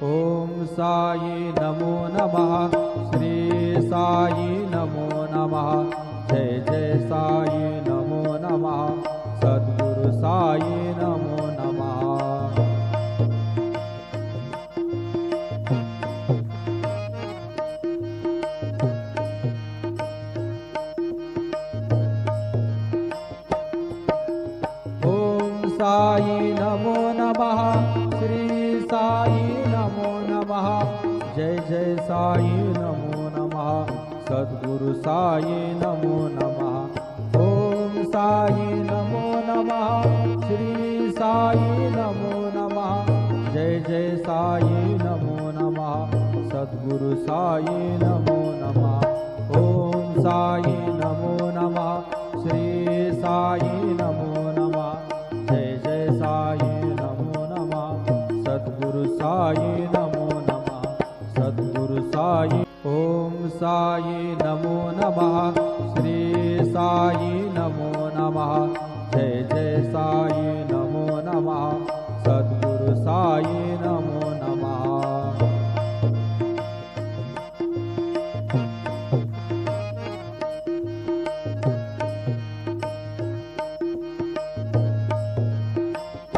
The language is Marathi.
ओम साई नमो नमः। श्री साई नमो नमः। जय जय साई नमो नमः। सद्गुरु साई नमो नमः। साई नमो नमः। श्री साई नमो नमः। जय जय साई नमो नमः। सद्गुरु साई नमो नमः। ओम साई नमो नमः। श्री साई नमो नमः। जय जय साई नमो नमः। सद्गुरु साई नमो नमः। ओम साई नमो नमः। श्री साई नमो नमः। जय जय साई नमो नमः। सद्गुरु साई नमो नमः। सद्गुरु साई। ओम साई नमो नमः। श्री साई नमो नमः। जय जय साई नमो नमः। सद्गुरु साई नमो